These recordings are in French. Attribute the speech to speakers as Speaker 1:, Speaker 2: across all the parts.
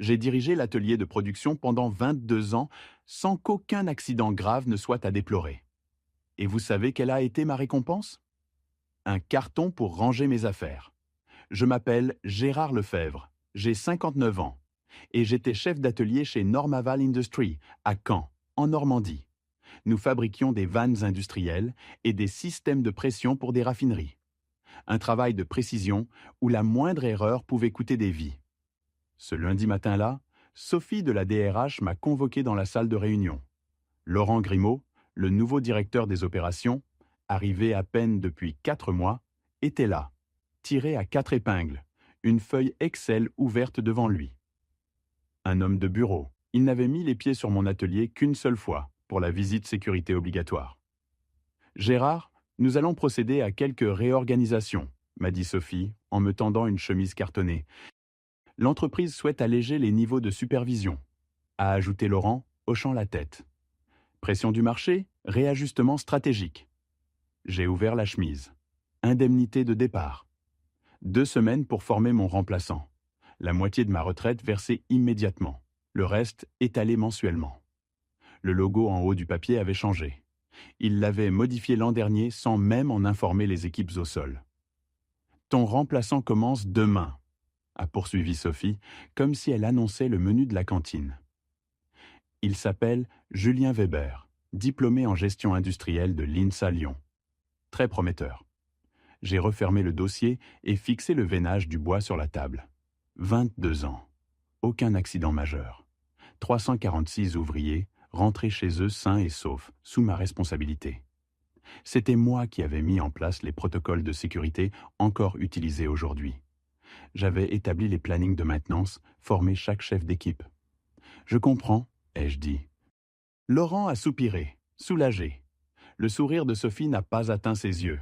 Speaker 1: J'ai dirigé l'atelier de production pendant 22 ans sans qu'aucun accident grave ne soit à déplorer. Et vous savez quelle a été ma récompense? Un carton pour ranger mes affaires. Je m'appelle Gérard Lefebvre, j'ai 59 ans et j'étais chef d'atelier chez Normaval Industries à Caen, en Normandie. Nous fabriquions des vannes industrielles et des systèmes de pression pour des raffineries. Un travail de précision où la moindre erreur pouvait coûter des vies. Ce lundi matin-là, Sophie de la DRH m'a convoqué dans la salle de réunion. Laurent Grimaud, le nouveau directeur des opérations, arrivé à peine depuis 4 mois, était là, tiré à 4 épingles, une feuille Excel ouverte devant lui. Un homme de bureau, il n'avait mis les pieds sur mon atelier qu'une seule fois, pour la visite sécurité obligatoire. Gérard, nous allons procéder à quelques réorganisations, m'a dit Sophie en me tendant une chemise cartonnée. L'entreprise souhaite alléger les niveaux de supervision, a ajouté Laurent, hochant la tête. Pression du marché, réajustement stratégique. J'ai ouvert la chemise. Indemnité de départ. 2 semaines pour former mon remplaçant. La moitié de ma retraite versée immédiatement. Le reste étalé mensuellement. Le logo en haut du papier avait changé. Il l'avait modifié l'an dernier sans même en informer les équipes au sol. Ton remplaçant commence demain, a poursuivi Sophie, comme si elle annonçait le menu de la cantine. Il s'appelle Julien Weber, diplômé en gestion industrielle de l'INSA Lyon. Très prometteur. J'ai refermé le dossier et fixé le veinage du bois sur la table. 22 ans. Aucun accident majeur. 346 ouvriers rentrés chez eux sains et saufs, sous ma responsabilité. C'était moi qui avais mis en place les protocoles de sécurité encore utilisés aujourd'hui. J'avais établi les plannings de maintenance, formé chaque chef d'équipe. Je comprends, ai-je dit. Laurent a soupiré, soulagé. Le sourire de Sophie n'a pas atteint ses yeux.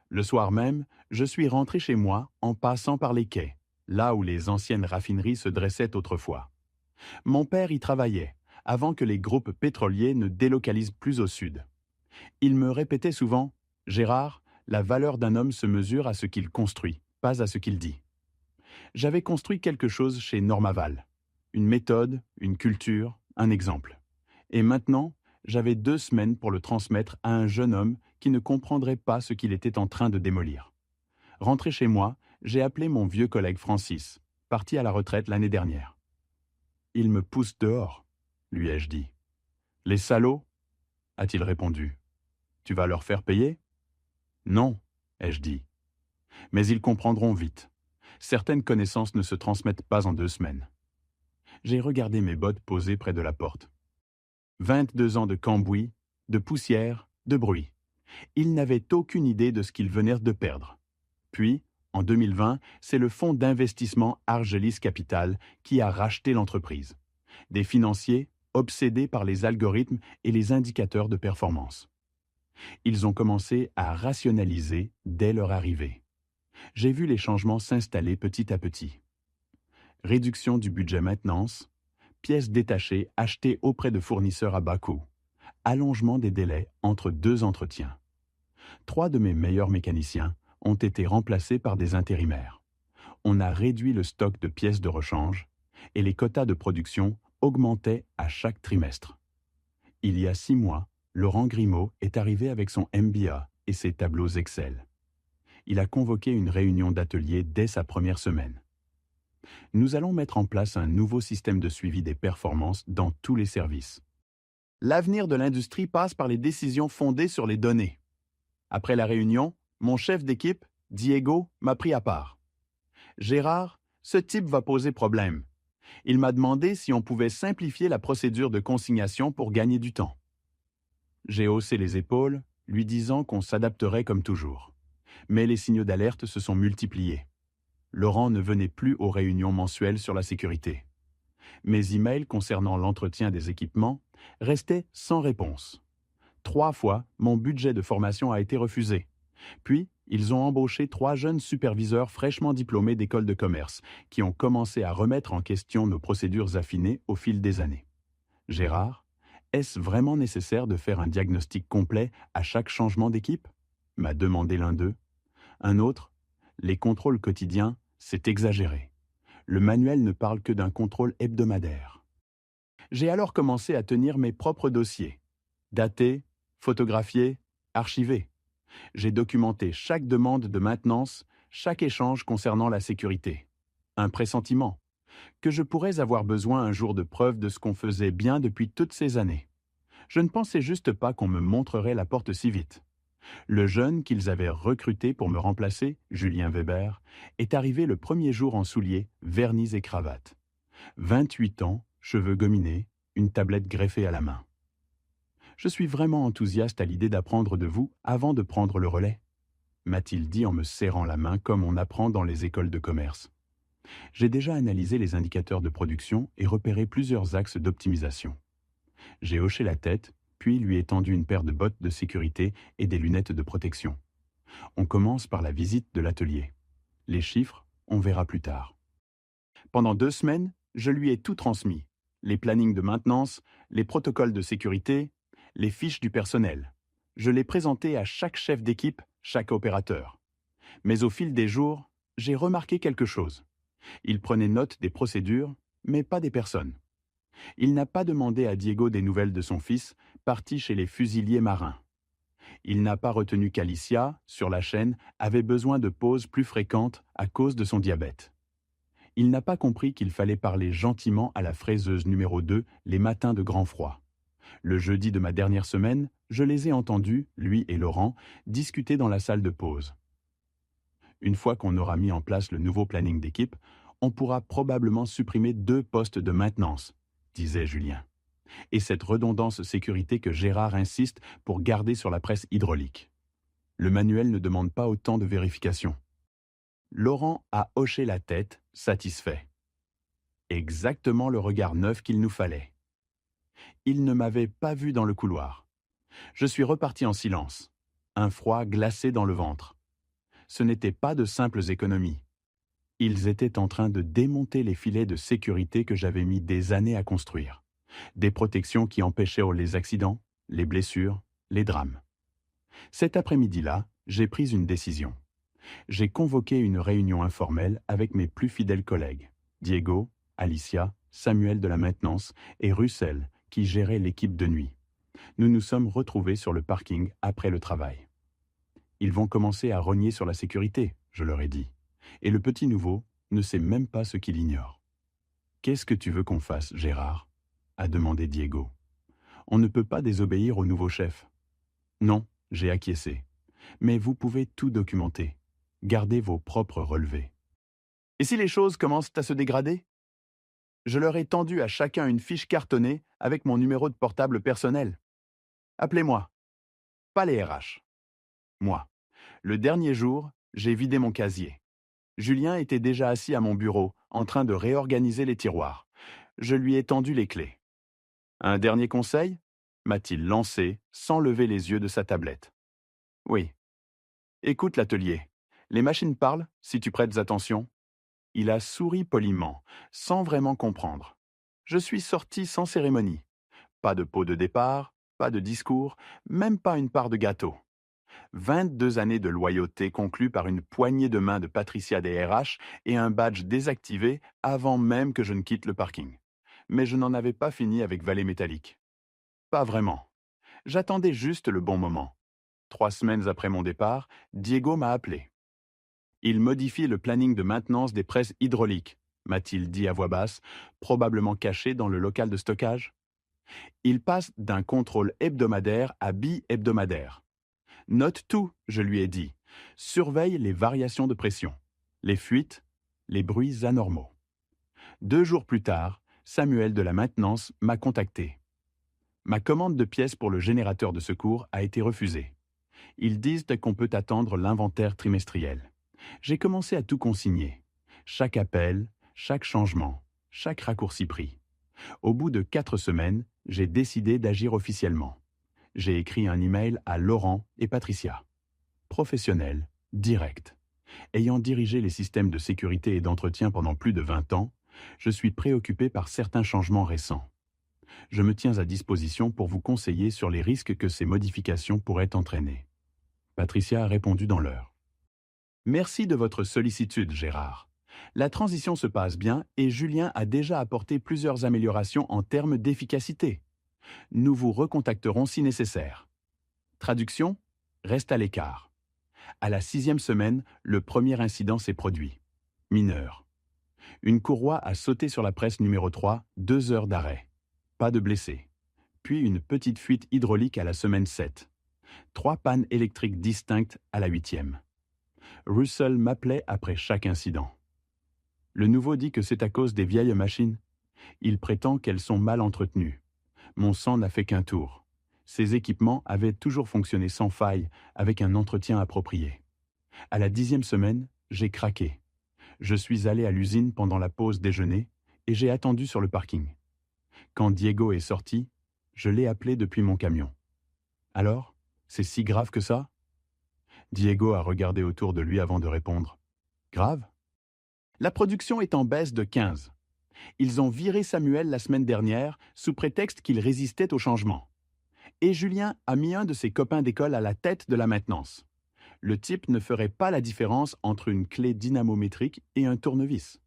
Speaker 1: Le soir même, je suis rentré chez moi en passant par les quais, là où les anciennes raffineries se dressaient autrefois. Mon père y travaillait, avant que les groupes pétroliers ne délocalisent plus au sud. Il me répétait souvent « Gérard, la valeur d'un homme se mesure à ce qu'il construit, pas à ce qu'il dit. » J'avais construit quelque chose chez Normaval. Une méthode, une culture, un exemple. Et maintenant, j'avais 2 semaines pour le transmettre à un jeune homme qui ne comprendrait pas ce qu'il était en train de démolir. Rentré chez moi, j'ai appelé mon vieux collègue Francis, parti à la retraite l'année dernière. « Il me pousse dehors », lui ai-je dit. « Les salauds » a-t-il répondu. « Tu vas leur faire payer ?»« Non », ai-je dit. « Mais ils comprendront vite. Certaines connaissances ne se transmettent pas en 2 semaines. » J'ai regardé mes bottes posées près de la porte. 22 ans de cambouis, de poussière, de bruit. Ils n'avaient aucune idée de ce qu'ils venaient de perdre. Puis, en 2020, c'est le fonds d'investissement Argelis Capital qui a racheté l'entreprise. Des financiers obsédés par les algorithmes et les indicateurs de performance. Ils ont commencé à rationaliser dès leur arrivée. J'ai vu les changements s'installer petit à petit. Réduction du budget maintenance, pièces détachées achetées auprès de fournisseurs à bas coût, allongement des délais entre 2 entretiens. 3 de mes meilleurs mécaniciens ont été remplacés par des intérimaires. On a réduit le stock de pièces de rechange et les quotas de production augmentaient à chaque trimestre. Il y a 6 mois, Laurent Grimaud est arrivé avec son MBA et ses tableaux Excel. Il a convoqué une réunion d'atelier dès sa première semaine. Nous allons mettre en place un nouveau système de suivi des performances dans tous les services. L'avenir de l'industrie passe par les décisions fondées sur les données. Après la réunion, mon chef d'équipe, Diego, m'a pris à part. « Gérard, ce type va poser problème. Il m'a demandé si on pouvait simplifier la procédure de consignation pour gagner du temps. » J'ai haussé les épaules, lui disant qu'on s'adapterait comme toujours. Mais les signaux d'alerte se sont multipliés. Laurent ne venait plus aux réunions mensuelles sur la sécurité. Mes emails concernant l'entretien des équipements restaient sans réponse. 3 fois, mon budget de formation a été refusé. Puis, ils ont embauché 3 jeunes superviseurs fraîchement diplômés d'école de commerce qui ont commencé à remettre en question nos procédures affinées au fil des années. Gérard, est-ce vraiment nécessaire de faire un diagnostic complet à chaque changement d'équipe ? M'a demandé l'un d'eux. Un autre, les contrôles quotidiens, c'est exagéré. Le manuel ne parle que d'un contrôle hebdomadaire. J'ai alors commencé à tenir mes propres dossiers. Datés, photographiés, archivés. J'ai documenté chaque demande de maintenance, chaque échange concernant la sécurité. Un pressentiment que je pourrais avoir besoin un jour de preuve de ce qu'on faisait bien depuis toutes ces années. Je ne pensais juste pas qu'on me montrerait la porte si vite. Le jeune qu'ils avaient recruté pour me remplacer, Julien Weber, est arrivé le premier jour en souliers, vernis et cravate. 28 ans, cheveux gominés, une tablette greffée à la main. Je suis vraiment enthousiaste à l'idée d'apprendre de vous avant de prendre le relais, m'a-t-il dit en me serrant la main comme on apprend dans les écoles de commerce. J'ai déjà analysé les indicateurs de production et repéré plusieurs axes d'optimisation. J'ai hoché la tête, puis lui ai tendu une paire de bottes de sécurité et des lunettes de protection. On commence par la visite de l'atelier. Les chiffres, on verra plus tard. Pendant 2 semaines, je lui ai tout transmis. Les plannings de maintenance, les protocoles de sécurité, les fiches du personnel. Je les présentais à chaque chef d'équipe, chaque opérateur. Mais au fil des jours, j'ai remarqué quelque chose. Il prenait note des procédures, mais pas des personnes. Il n'a pas demandé à Diego des nouvelles de son fils, parti chez les fusiliers marins. Il n'a pas retenu qu'Alicia, sur la chaîne, avait besoin de pauses plus fréquentes à cause de son diabète. Il n'a pas compris qu'il fallait parler gentiment à la fraiseuse numéro 2 les matins de grand froid. Le jeudi de ma dernière semaine, je les ai entendus, lui et Laurent, discuter dans la salle de pause. Une fois qu'on aura mis en place le nouveau planning d'équipe, on pourra probablement supprimer 2 postes de maintenance, disait Julien. Et cette redondance sécurité que Gérard insiste pour garder sur la presse hydraulique. Le manuel ne demande pas autant de vérification. Laurent a hoché la tête, satisfait. Exactement le regard neuf qu'il nous fallait. Il ne m'avait pas vu dans le couloir. Je suis reparti en silence, un froid glacé dans le ventre. Ce n'était pas de simples économies. Ils étaient en train de démonter les filets de sécurité que j'avais mis des années à construire. Des protections qui empêchaient les accidents, les blessures, les drames. Cet après-midi-là, j'ai pris une décision. J'ai convoqué une réunion informelle avec mes plus fidèles collègues, Diego, Alicia, Samuel de la maintenance et Russell, qui gérait l'équipe de nuit. Nous nous sommes retrouvés sur le parking après le travail. Ils vont commencer à rogner sur la sécurité, je leur ai dit. Et le petit nouveau ne sait même pas ce qu'il ignore. « Qu'est-ce que tu veux qu'on fasse, Gérard ?» a demandé Diego. « On ne peut pas désobéir au nouveau chef. » « Non, j'ai acquiescé. Mais vous pouvez tout documenter. Gardez vos propres relevés. » « Et si les choses commencent à se dégrader ?» Je leur ai tendu à chacun une fiche cartonnée avec mon numéro de portable personnel. « Appelez-moi. » Pas les RH. Moi. Le dernier jour, j'ai vidé mon casier. Julien était déjà assis à mon bureau, en train de réorganiser les tiroirs. Je lui ai tendu les clés. « Un dernier conseil ?» m'a-t-il lancé, sans lever les yeux de sa tablette. « Oui. Écoute l'atelier. Les machines parlent, si tu prêtes attention. » Il a souri poliment, sans vraiment comprendre. Je suis sorti sans cérémonie. Pas de pot de départ, pas de discours, même pas une part de gâteau. 22 années de loyauté conclues par une poignée de main de Patricia des RH et un badge désactivé avant même que je ne quitte le parking. Mais je n'en avais pas fini avec Vallée Métallique. Pas vraiment. J'attendais juste le bon moment. 3 semaines après mon départ, Diego m'a appelé. Il modifie le planning de maintenance des presses hydrauliques, m'a-t-il dit à voix basse, probablement caché dans le local de stockage. Il passe d'un contrôle hebdomadaire à bi-hebdomadaire. Note tout, je lui ai dit. Surveille les variations de pression, les fuites, les bruits anormaux. 2 jours plus tard, Samuel de la maintenance m'a contacté. Ma commande de pièces pour le générateur de secours a été refusée. Ils disent qu'on peut attendre l'inventaire trimestriel. J'ai commencé à tout consigner. Chaque appel, chaque changement, chaque raccourci pris. Au bout de 4 semaines, j'ai décidé d'agir officiellement. J'ai écrit un email à Laurent et Patricia. Professionnel, direct. Ayant dirigé les systèmes de sécurité et d'entretien pendant plus de 20 ans, je suis préoccupé par certains changements récents. Je me tiens à disposition pour vous conseiller sur les risques que ces modifications pourraient entraîner. Patricia a répondu dans l'heure. Merci de votre sollicitude, Gérard. La transition se passe bien et Julien a déjà apporté plusieurs améliorations en termes d'efficacité. Nous vous recontacterons si nécessaire. Traduction: reste à l'écart. À la 6e semaine, le premier incident s'est produit. Mineur. Une courroie a sauté sur la presse numéro 3, 2 heures d'arrêt. Pas de blessés. Puis une petite fuite hydraulique à la semaine 7. 3 pannes électriques distinctes à la 8e. Russell m'appelait après chaque incident. Le nouveau dit que c'est à cause des vieilles machines. Il prétend qu'elles sont mal entretenues. Mon sang n'a fait qu'un tour. Ces équipements avaient toujours fonctionné sans faille, avec un entretien approprié. À la 10e semaine, j'ai craqué. Je suis allé à l'usine pendant la pause déjeuner et j'ai attendu sur le parking. Quand Diego est sorti, je l'ai appelé depuis mon camion. Alors, c'est si grave que ça? Diego a regardé autour de lui avant de répondre. Grave? La production est en baisse de 15. Ils ont viré Samuel la semaine dernière sous prétexte qu'il résistait au changement. Et Julien a mis un de ses copains d'école à la tête de la maintenance. Le type ne ferait pas la différence entre une clé dynamométrique et un tournevis.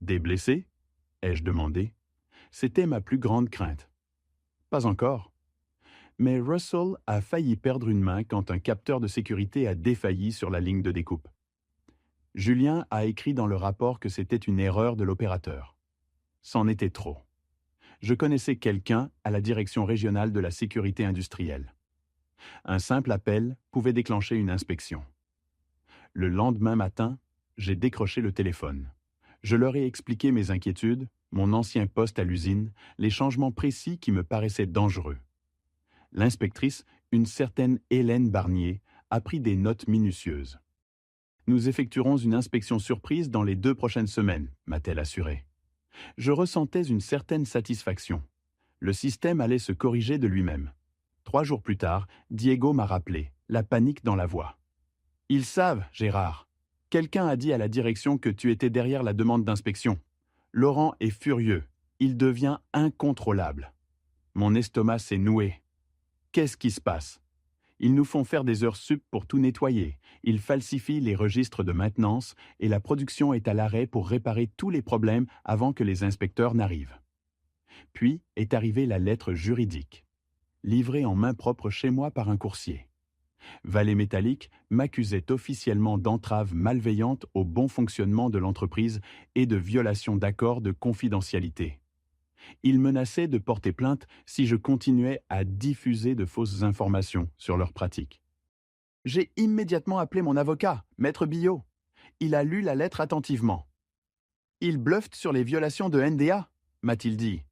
Speaker 1: Des blessés? Ai-je demandé. C'était ma plus grande crainte. Pas encore. Mais Russell a failli perdre une main quand un capteur de sécurité a défailli sur la ligne de découpe. Julien a écrit dans le rapport que c'était une erreur de l'opérateur. C'en était trop. Je connaissais quelqu'un à la direction régionale de la sécurité industrielle. Un simple appel pouvait déclencher une inspection. Le lendemain matin, j'ai décroché le téléphone. Je leur ai expliqué mes inquiétudes, mon ancien poste à l'usine, les changements précis qui me paraissaient dangereux. L'inspectrice, une certaine Hélène Barnier, a pris des notes minutieuses. Nous effectuerons une inspection surprise dans les 2 prochaines semaines, m'a-t-elle assuré. Je ressentais une certaine satisfaction. Le système allait se corriger de lui-même. 3 jours plus tard, Diego m'a rappelé, la panique dans la voix. « Ils savent, Gérard. Quelqu'un a dit à la direction que tu étais derrière la demande d'inspection. Laurent est furieux. Il devient incontrôlable. » Mon estomac s'est noué. Qu'est-ce qui se passe? Ils nous font faire des heures sup pour tout nettoyer. Ils falsifient les registres de maintenance et la production est à l'arrêt pour réparer tous les problèmes avant que les inspecteurs n'arrivent. Puis est arrivée la lettre juridique, livrée en main propre chez moi par un coursier. Vallée Métallique m'accusait officiellement d'entrave malveillante au bon fonctionnement de l'entreprise et de violation d'accords de confidentialité. Ils menaçaient de porter plainte si je continuais à diffuser de fausses informations sur leurs pratiques. J'ai immédiatement appelé mon avocat, Maître Billot. Il a lu la lettre attentivement. « Ils bluffent sur les violations de NDA, m'a-t-il dit.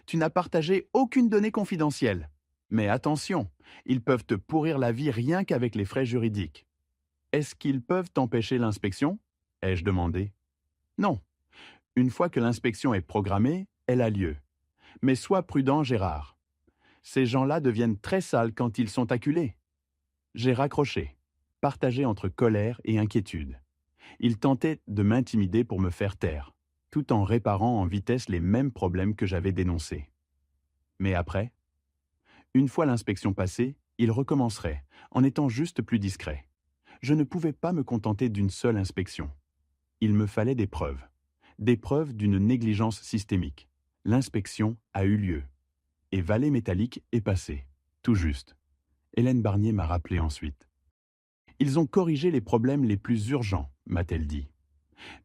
Speaker 1: Tu n'as partagé aucune donnée confidentielle. Mais attention, ils peuvent te pourrir la vie rien qu'avec les frais juridiques. Est-ce qu'ils peuvent empêcher l'inspection? Ai-je demandé. Non. Une fois que l'inspection est programmée, elle a lieu. Mais sois prudent, Gérard. Ces gens-là deviennent très sales quand ils sont acculés. J'ai raccroché, partagé entre colère et inquiétude. Ils tentaient de m'intimider pour me faire taire, tout en réparant en vitesse les mêmes problèmes que j'avais dénoncés. Mais après, une fois l'inspection passée, ils recommenceraient, en étant juste plus discrets. Je ne pouvais pas me contenter d'une seule inspection. Il me fallait des preuves d'une négligence systémique. L'inspection a eu lieu. Et Vallée Métallique est passée, tout juste. Hélène Barnier m'a rappelé ensuite. Ils ont corrigé les problèmes les plus urgents, m'a-t-elle dit.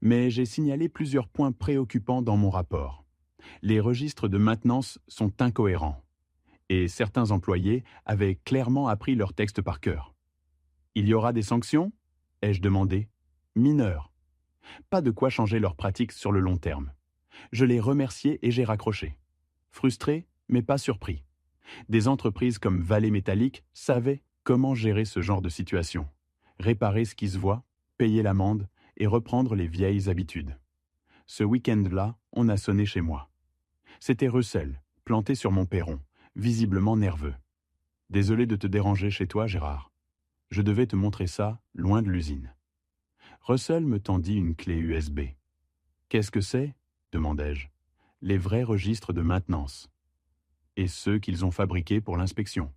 Speaker 1: Mais j'ai signalé plusieurs points préoccupants dans mon rapport. Les registres de maintenance sont incohérents. Et certains employés avaient clairement appris leur texte par cœur. Il y aura des sanctions? Ai-je demandé. Mineures. Pas de quoi changer leurs pratiques sur le long terme. Je les remerciais et j'ai raccroché. Frustré, mais pas surpris. Des entreprises comme Vallée Métallique savaient comment gérer ce genre de situation. Réparer ce qui se voit, payer l'amende et reprendre les vieilles habitudes. Ce week-end-là, on a sonné chez moi. C'était Russell, planté sur mon perron, visiblement nerveux. « Désolé de te déranger chez toi, Gérard. Je devais te montrer ça, loin de l'usine. » Russell me tendit une clé USB. « Qu'est-ce que c'est ?» demandai-je. « Les vrais registres de maintenance. Et ceux qu'ils ont fabriqués pour l'inspection. »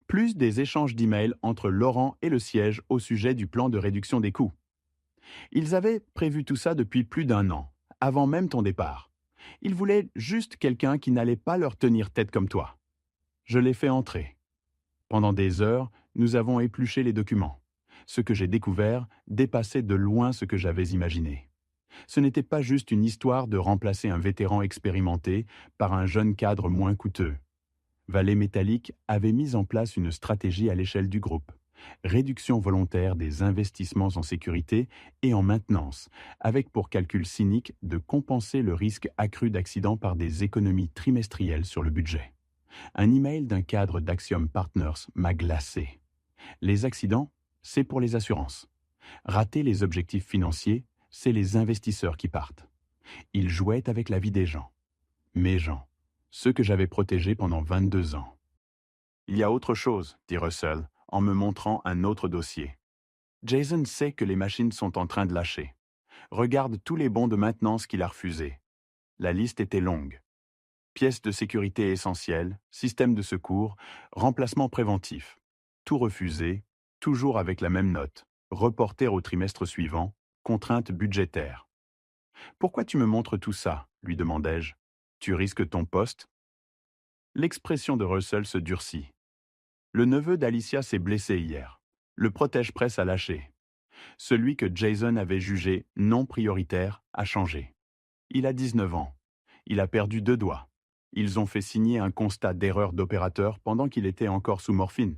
Speaker 1: Plus des échanges d'emails entre Laurent et le siège au sujet du plan de réduction des coûts. Ils avaient prévu tout ça depuis plus d'un an, avant même ton départ. Ils voulaient juste quelqu'un qui n'allait pas leur tenir tête comme toi. Je l'ai fait entrer. Pendant des heures, nous avons épluché les documents. Ce que j'ai découvert dépassait de loin ce que j'avais imaginé. Ce n'était pas juste une histoire de remplacer un vétéran expérimenté par un jeune cadre moins coûteux. Vallée Métallique avait mis en place une stratégie à l'échelle du groupe. Réduction volontaire des investissements en sécurité et en maintenance, avec pour calcul cynique de compenser le risque accru d'accident par des économies trimestrielles sur le budget. Un email d'un cadre d'Axiom Partners m'a glacé. Les accidents, c'est pour les assurances. Rater les objectifs financiers, c'est les investisseurs qui partent. Ils jouaient avec la vie des gens. Mes gens. Ceux que j'avais protégés pendant 22 ans. Il y a autre chose, dit Russell, en me montrant un autre dossier. Jason sait que les machines sont en train de lâcher. Regarde tous les bons de maintenance qu'il a refusés. La liste était longue. Pièces de sécurité essentielles, système de secours, remplacement préventif. Tout refusé, toujours avec la même note. Reporter au trimestre suivant, contrainte budgétaire. Pourquoi tu me montres tout ça, lui demandai-je. Tu risques ton poste? L'expression de Russell se durcit. Le neveu d'Alicia s'est blessé hier. Le protège-presse a lâché. Celui que Jason avait jugé non prioritaire a changé. Il a 19 ans. Il a perdu 2 doigts. Ils ont fait signer un constat d'erreur d'opérateur pendant qu'il était encore sous morphine.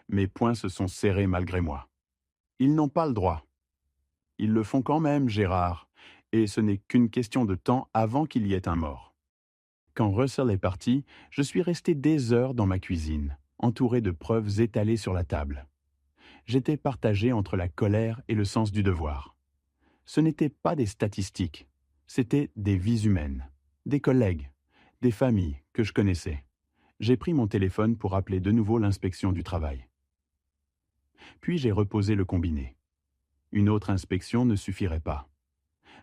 Speaker 1: Mes poings se sont serrés malgré moi. Ils n'ont pas le droit. Ils le font quand même, Gérard, et ce n'est qu'une question de temps avant qu'il y ait un mort. Quand Russell est parti, je suis resté des heures dans ma cuisine, entouré de preuves étalées sur la table. J'étais partagé entre la colère et le sens du devoir. Ce n'étaient pas des statistiques, c'étaient des vies humaines, des collègues, des familles que je connaissais. J'ai pris mon téléphone pour appeler de nouveau l'inspection du travail. Puis j'ai reposé le combiné. Une autre inspection ne suffirait pas.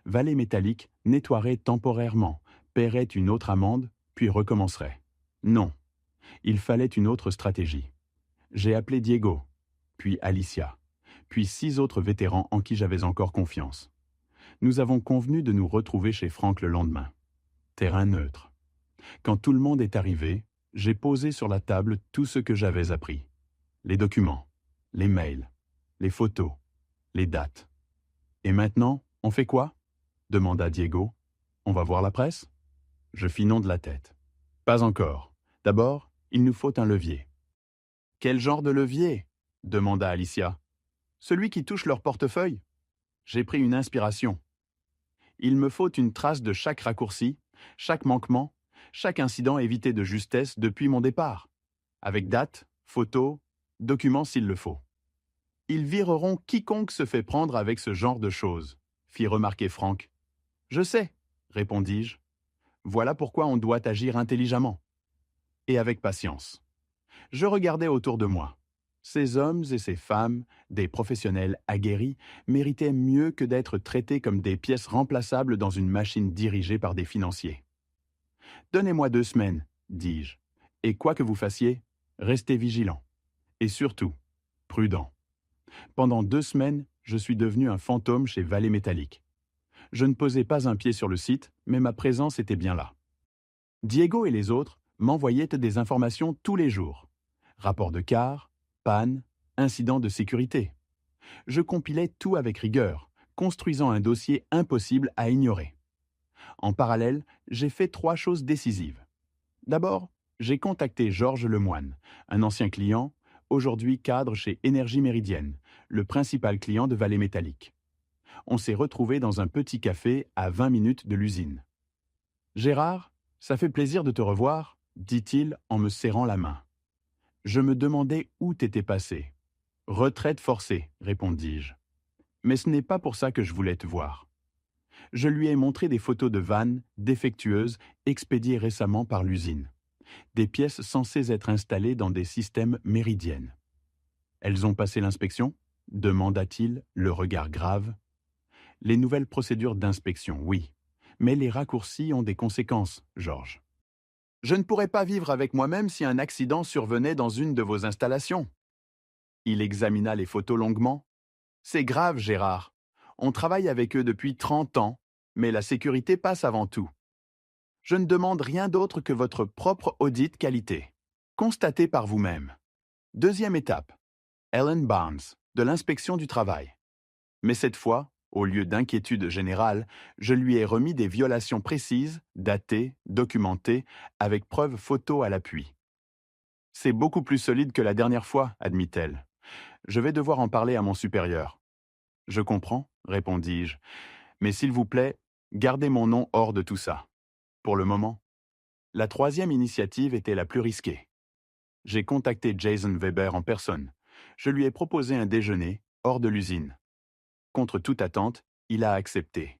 Speaker 1: Vallée Métallique nettoierait temporairement, paierait une autre amende, puis recommencerait. Non, il fallait une autre stratégie. J'ai appelé Diego, puis Alicia, puis 6 autres vétérans en qui j'avais encore confiance. Nous avons convenu de nous retrouver chez Franck le lendemain. Terrain neutre. Quand tout le monde est arrivé, j'ai posé sur la table tout ce que j'avais appris. Les documents, les mails, les photos, les dates. Et maintenant, on fait quoi? Demanda Diego. On va voir la presse? Je fis non de la tête. Pas encore. D'abord, il nous faut un levier. Quel genre de levier? Demanda Alicia. Celui qui touche leur portefeuille. J'ai pris une inspiration. Il me faut une trace de chaque raccourci, chaque manquement, chaque incident évité de justesse depuis mon départ, avec date, photo, documents s'il le faut. Ils vireront quiconque se fait prendre avec ce genre de choses, fit remarquer Franck. Je sais, répondis-je. Voilà pourquoi on doit agir intelligemment. Et avec patience. Je regardais autour de moi. Ces hommes et ces femmes, des professionnels aguerris, méritaient mieux que d'être traités comme des pièces remplaçables dans une machine dirigée par des financiers. Donnez-moi 2 semaines, dis-je, et quoi que vous fassiez, restez vigilants. Et surtout, prudent. Pendant 2 semaines, je suis devenu un fantôme chez Vallée Métallique. Je ne posais pas un pied sur le site, mais ma présence était bien là. Diego et les autres m'envoyaient des informations tous les jours. Rapports de quart, panne, incidents de sécurité. Je compilais tout avec rigueur, construisant un dossier impossible à ignorer. En parallèle, j'ai fait 3 choses décisives. D'abord, j'ai contacté Georges Lemoine, un ancien client, aujourd'hui cadre chez Énergie Méridienne, le principal client de Vallée Métallique. On s'est retrouvés dans un petit café à 20 minutes de l'usine. « Gérard, ça fait plaisir de te revoir », dit-il en me serrant la main. Je me demandais où t'étais passé. « Retraite forcée », répondis-je. « Mais ce n'est pas pour ça que je voulais te voir. » Je lui ai montré des photos de vannes défectueuses expédiées récemment par l'usine. Des pièces censées être installées dans des systèmes méridiennes. « Elles ont passé l'inspection » demanda-t-il, le regard grave. « Les nouvelles procédures d'inspection, oui. Mais les raccourcis ont des conséquences, Georges. Je ne pourrais pas vivre avec moi-même si un accident survenait dans une de vos installations. » Il examina les photos longuement. « C'est grave, Gérard. On travaille avec eux depuis 30 ans, mais la sécurité passe avant tout. Je ne demande rien d'autre que votre propre audit qualité. Constatez par vous-même. Deuxième étape. Ellen Barnes, de l'inspection du travail. Mais cette fois, au lieu d'inquiétude générale, je lui ai remis des violations précises, datées, documentées, avec preuves photos à l'appui. C'est beaucoup plus solide que la dernière fois, admit-elle. Je vais devoir en parler à mon supérieur. Je comprends, répondis-je, mais s'il vous plaît, gardez mon nom hors de tout ça. Pour le moment. La troisième initiative était la plus risquée. J'ai contacté Jason Weber en personne. Je lui ai proposé un déjeuner, hors de l'usine. Contre toute attente, il a accepté.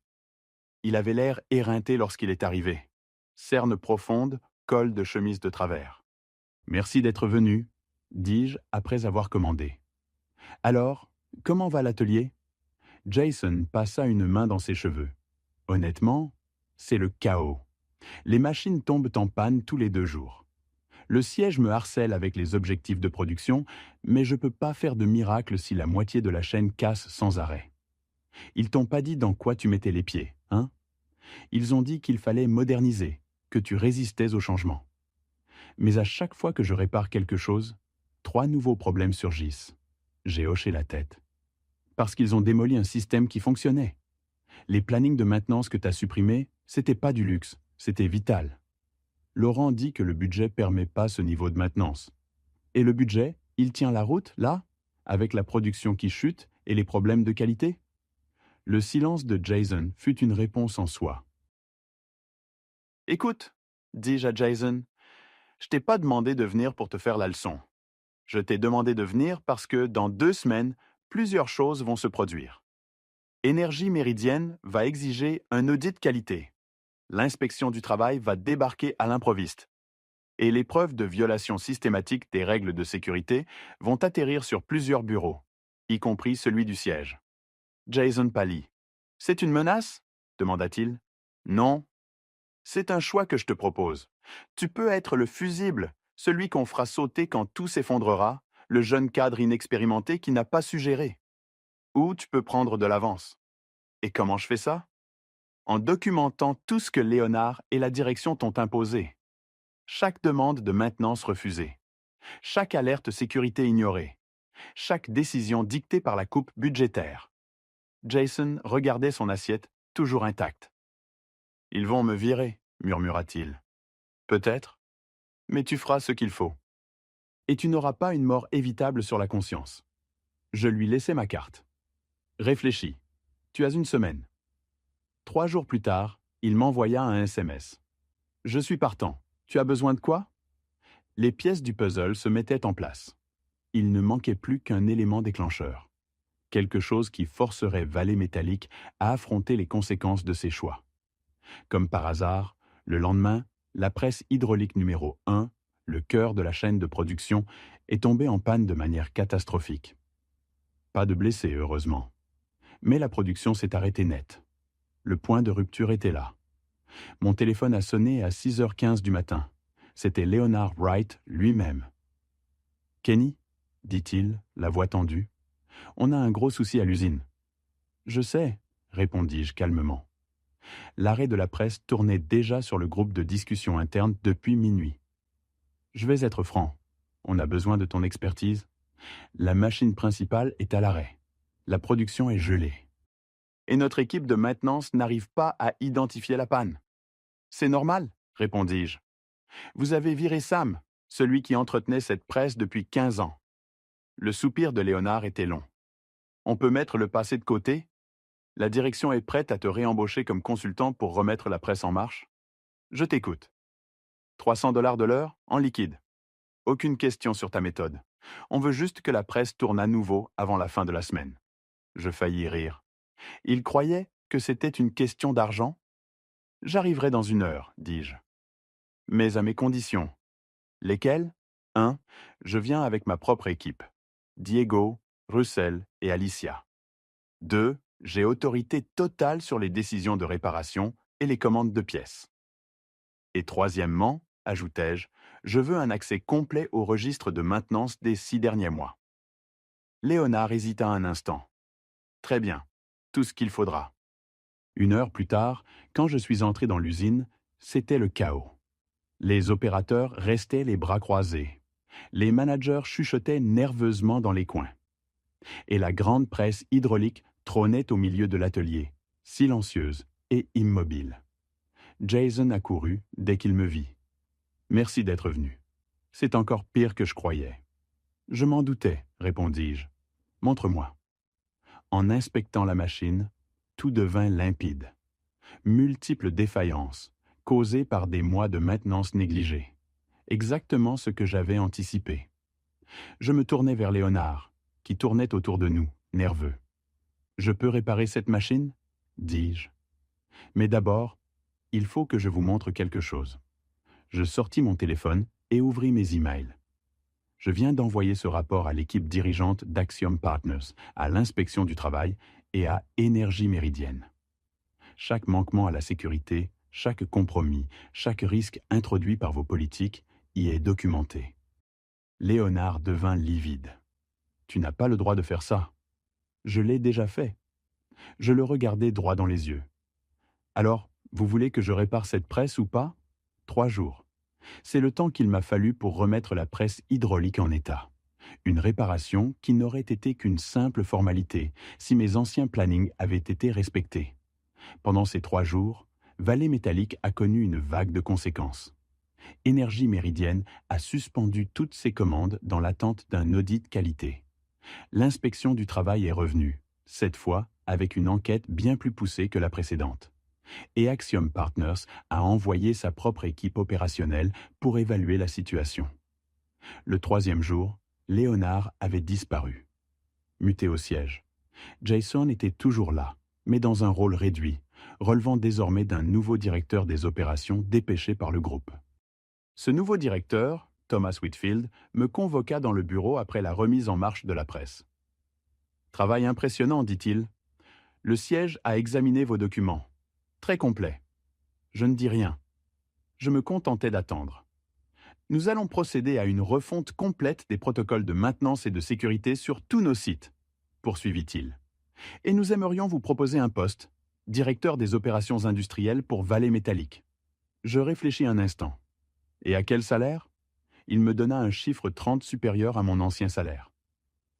Speaker 1: Il avait l'air éreinté lorsqu'il est arrivé. Cerne profonde, col de chemise de travers. « Merci d'être venu », dis-je après avoir commandé. « Alors, comment va l'atelier » Jason passa une main dans ses cheveux. « Honnêtement, c'est le chaos. Les machines tombent en panne tous les 2 jours. Le siège me harcèle avec les objectifs de production, mais je ne peux pas faire de miracle si la moitié de la chaîne casse sans arrêt. Ils t'ont pas dit dans quoi tu mettais les pieds, hein? Ils ont dit qu'il fallait moderniser, que tu résistais au changement. Mais à chaque fois que je répare quelque chose, 3 nouveaux problèmes surgissent. J'ai hoché la tête. Parce qu'ils ont démoli un système qui fonctionnait. Les plannings de maintenance que tu as supprimés, c'était pas du luxe, c'était vital. Laurent dit que le budget permet pas ce niveau de maintenance. Et le budget, il tient la route, là, avec la production qui chute et les problèmes de qualité? Le silence de Jason fut une réponse en soi. « Écoute, dis-je à Jason, je t'ai pas demandé de venir pour te faire la leçon. Je t'ai demandé de venir parce que dans 2 semaines, plusieurs choses vont se produire. Énergie Méridienne va exiger un audit qualité. L'inspection du travail va débarquer à l'improviste. Et les preuves de violation systématique des règles de sécurité vont atterrir sur plusieurs bureaux, y compris celui du siège. » Jason pâlit. « C'est une menace » demanda-t-il. « Non. C'est un choix que je te propose. Tu peux être le fusible, celui qu'on fera sauter quand tout s'effondrera, le jeune cadre inexpérimenté qui n'a pas su gérer. Ou tu peux prendre de l'avance. Et comment je fais ça? En documentant tout ce que Léonard et la direction t'ont imposé. Chaque demande de maintenance refusée. Chaque alerte sécurité ignorée. Chaque décision dictée par la coupe budgétaire. » Jason regardait son assiette, toujours intacte. « Ils vont me virer, » murmura-t-il. « Peut-être, mais tu feras ce qu'il faut. Et tu n'auras pas une mort évitable sur la conscience. » Je lui laissai ma carte. « Réfléchis. Tu as 1 semaine. » 3 jours plus tard, il m'envoya un SMS. « Je suis partant. Tu as besoin de quoi ?» Les pièces du puzzle se mettaient en place. Il ne manquait plus qu'un élément déclencheur. Quelque chose qui forcerait Vallée Métallique à affronter les conséquences de ses choix. Comme par hasard, le lendemain, la presse hydraulique numéro 1, le cœur de la chaîne de production, est tombée en panne de manière catastrophique. Pas de blessés, heureusement. Mais la production s'est arrêtée net. Le point de rupture était là. Mon téléphone a sonné à 6h15 du matin. C'était Leonard Wright lui-même. « Kenny ?» dit-il, la voix tendue. « On a un gros souci à l'usine. »« Je sais, » répondis-je calmement. L'arrêt de la presse tournait déjà sur le groupe de discussion interne depuis minuit. « Je vais être franc. On a besoin de ton expertise. La machine principale est à l'arrêt. La production est gelée. Et notre équipe de maintenance n'arrive pas à identifier la panne. »« C'est normal, » répondis-je. « Vous avez viré Sam, celui qui entretenait cette presse depuis 15 ans. » Le soupir de Léonard était long. « On peut mettre le passé de côté? La direction est prête à te réembaucher comme consultant pour remettre la presse en marche? Je t'écoute. 300$ de l'heure, en liquide. Aucune question sur ta méthode. On veut juste que la presse tourne à nouveau avant la fin de la semaine. » Je faillis rire. Il croyait que c'était une question d'argent? « J'arriverai dans 1 heure, dis-je. Mais à mes conditions. Lesquelles? 1. Je viens avec ma propre équipe. Diego, Russell et Alicia. 2. J'ai autorité totale sur les décisions de réparation et les commandes de pièces. Et troisièmement, ajoutai-je, je veux un accès complet au registre de maintenance des 6 derniers mois. » Léonard hésita un instant. « Très bien. tout ce qu'il faudra. 1 heure plus tard, quand je suis entré dans l'usine, c'était le chaos. Les opérateurs restaient les bras croisés. Les managers chuchotaient nerveusement dans les coins. Et la grande presse hydraulique trônait au milieu de l'atelier, silencieuse et immobile. Jason accourut dès qu'il me vit. « Merci d'être venu. C'est encore pire que je croyais. »« Je m'en doutais, » répondis-je. « Montre-moi. » En inspectant la machine, tout devint limpide. Multiples défaillances, causées par des mois de maintenance négligée. Exactement ce que j'avais anticipé. Je me tournai vers Léonard, qui tournait autour de nous, nerveux. « Je peux réparer cette machine ?» dis-je. « Mais d'abord, il faut que je vous montre quelque chose. » Je sortis mon téléphone et ouvris mes emails. Je viens d'envoyer ce rapport à l'équipe dirigeante d'Axiom Partners, à l'inspection du travail et à Énergie Méridienne. Chaque manquement à la sécurité, chaque compromis, chaque risque introduit par vos politiques y est documenté. Léonard devint livide. « Tu n'as pas le droit de faire ça. »« Je l'ai déjà fait. » Je le regardai droit dans les yeux. « Alors, vous voulez que je répare cette presse ou pas ? 3 jours. C'est le temps qu'il m'a fallu pour remettre la presse hydraulique en état. Une réparation qui n'aurait été qu'une simple formalité si mes anciens plannings avaient été respectés. Pendant ces 3 jours, Vallée Métallique a connu une vague de conséquences. Énergie Méridienne a suspendu toutes ses commandes dans l'attente d'un audit qualité. L'inspection du travail est revenue, cette fois avec une enquête bien plus poussée que la précédente. Et Axiom Partners a envoyé sa propre équipe opérationnelle pour évaluer la situation. Le 3e jour, Léonard avait disparu. Muté au siège. Jason était toujours là, mais dans un rôle réduit, relevant désormais d'un nouveau directeur des opérations dépêché par le groupe. Ce nouveau directeur, Thomas Whitfield, me convoqua dans le bureau après la remise en marche de la presse. « Travail impressionnant, dit-il. Le siège a examiné vos documents. Très complet. Je ne dis rien. Je me contentais d'attendre. Nous allons procéder à une refonte complète des protocoles de maintenance et de sécurité sur tous nos sites, poursuivit-il. Et nous aimerions vous proposer un poste, directeur des opérations industrielles pour Vallée Métallique. Je réfléchis un instant. Et à quel salaire ? Il me donna un chiffre 30 supérieur à mon ancien salaire.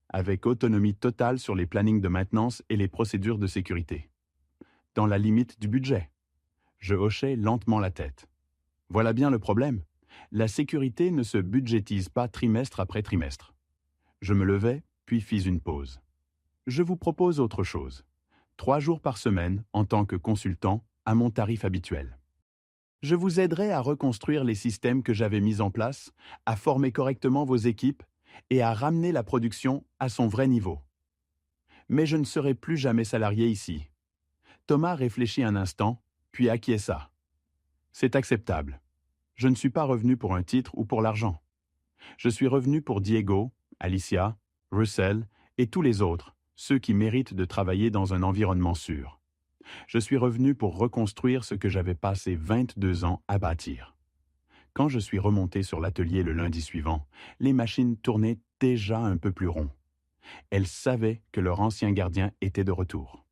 Speaker 1: Avec autonomie totale sur les plannings de maintenance et les procédures de sécurité. Dans la limite du budget. Je hochai lentement la tête. Voilà bien le problème. La sécurité ne se budgétise pas trimestre après trimestre. Je me levai, puis fis une pause. Je vous propose autre chose. 3 jours par semaine, en tant que consultant, à mon tarif habituel. Je vous aiderai à reconstruire les systèmes que j'avais mis en place, à former correctement vos équipes et à ramener la production à son vrai niveau. Mais je ne serai plus jamais salarié ici. Thomas réfléchit un instant, puis acquiesça. C'est acceptable. Je ne suis pas revenu pour un titre ou pour l'argent. Je suis revenu pour Diego, Alicia, Russell et tous les autres, ceux qui méritent de travailler dans un environnement sûr. Je suis revenu pour reconstruire ce que j'avais passé 22 ans à bâtir. Quand je suis remonté sur l'atelier le lundi suivant, les machines tournaient déjà un peu plus rond. Elles savaient que leur ancien gardien était de retour.